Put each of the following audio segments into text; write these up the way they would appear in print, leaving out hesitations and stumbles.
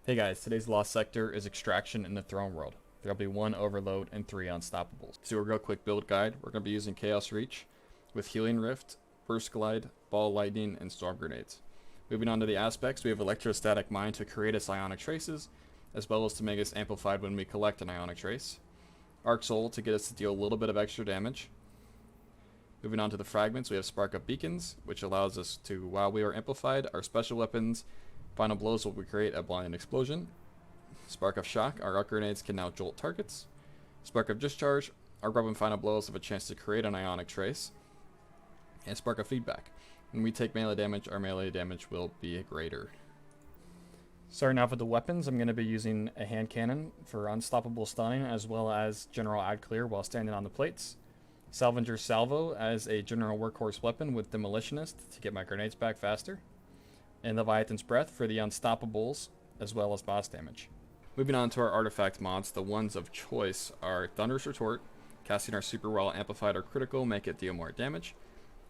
Hey guys, today's lost sector is extraction in the throne world. There'll be 1 overload and 3 unstoppables. So a real quick build guide. We're going to be using Chaos Reach with Healing Rift, Burst Glide, Ball Lightning, and Storm Grenades. Moving on to the aspects, we have Electrostatic Mine to create us Ionic Traces, as well as to make us amplified when we collect an Ionic Trace. Arc Soul to get us to deal a little bit of extra damage. Moving on to the fragments, we have Spark Up Beacons, which allows us to, while we are amplified, our special weapons Final Blows will create a blinding explosion. Spark of Shock, our arc grenades can now jolt targets. Spark of Discharge, our weapon Final Blows have a chance to create an Ionic Trace. And Spark of Feedback, when we take melee damage, our melee damage will be greater. Starting off with the weapons, I'm going to be using a hand cannon for unstoppable stunning, as well as general ad clear while standing on the plates. Salvenger Salvo as a general workhorse weapon with Demolitionist to get my grenades back faster. And Leviathan's Breath for the Unstoppables, as well as boss damage. Moving on to our artifact mods, the ones of choice are Thunderous Retort, casting our super while amplified or critical, make it deal more damage.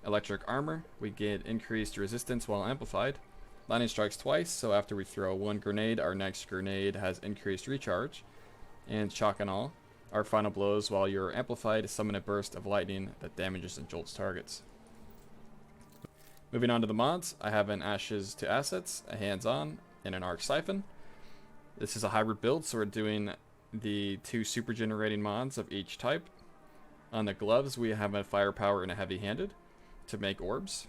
Electric Armor, we get increased resistance while amplified. Lightning Strikes twice, so after we throw one grenade, our next grenade has increased recharge. And Shock and All, our Final Blows while you're amplified, summon a burst of lightning that damages and jolts targets. Moving on to the mods, I have an Ashes to Assets, a Hands-On, and an Arc Siphon. This is a hybrid build, so we're doing the 2 super generating mods of each type. On the gloves, we have a Firepower and a Heavy-Handed to make orbs.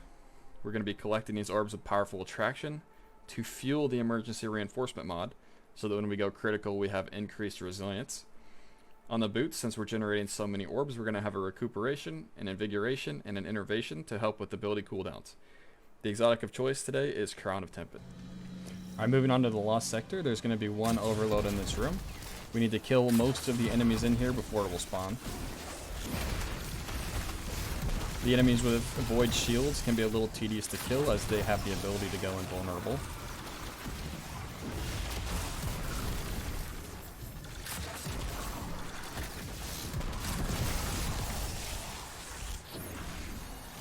We're going to be collecting these orbs with Powerful Attraction to fuel the Emergency Reinforcement mod, so that when we go critical, we have increased resilience. On the boots, since we're generating so many orbs, we're going to have a Recuperation, an Invigoration, and an Innervation to help with ability cooldowns. The exotic of choice today is Crown of Tempest. Alright, moving on to the Lost Sector, there's going to be 1 overload in this room. We need to kill most of the enemies in here before it will spawn. The enemies with Void Shields can be a little tedious to kill as they have the ability to go invulnerable.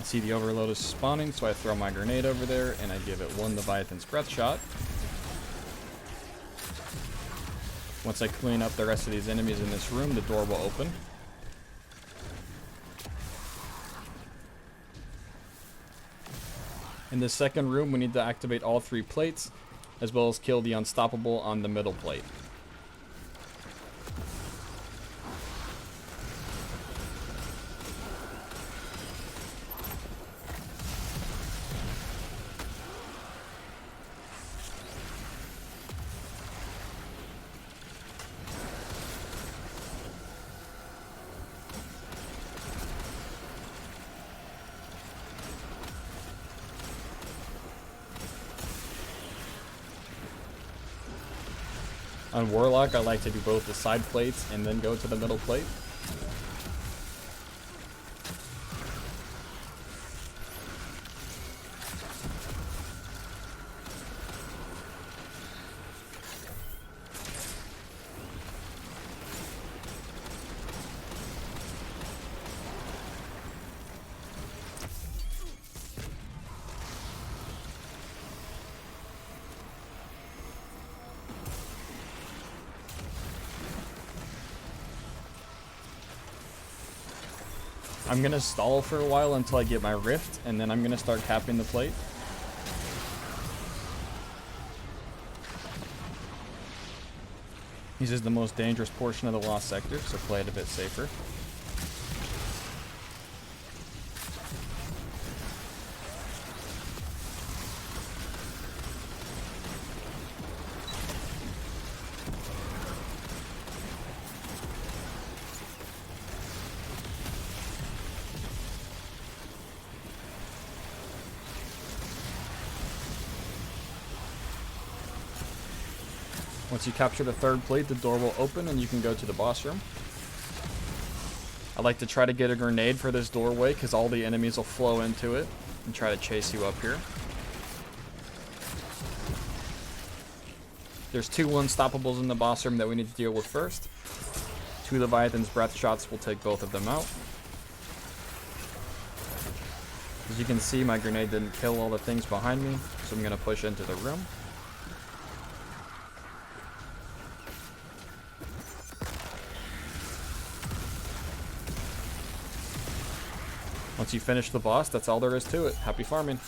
See the overload is spawning, so I throw my grenade over there and I give it 1 Leviathan's Breath shot. Once I clean up the rest of these enemies in this room, the door will open. In the second room, we need to activate all 3 plates, as well as kill the Unstoppable on the middle plate. On Warlock, I like to do both the side plates and then go to the middle plate. I'm going to stall for a while until I get my rift, and then I'm going to start capping the plate. This is the most dangerous portion of the Lost Sector, so play it a bit safer. Once you capture the 3rd plate, the door will open and you can go to the boss room. I like to try to get a grenade for this doorway because all the enemies will flow into it and try to chase you up here. There's 2 Unstoppables in the boss room that we need to deal with first. 2 Leviathan's Breath shots will take both of them out. As you can see, my grenade didn't kill all the things behind me, so I'm going to push into the room. Once you finish the boss, that's all there is to it. Happy farming.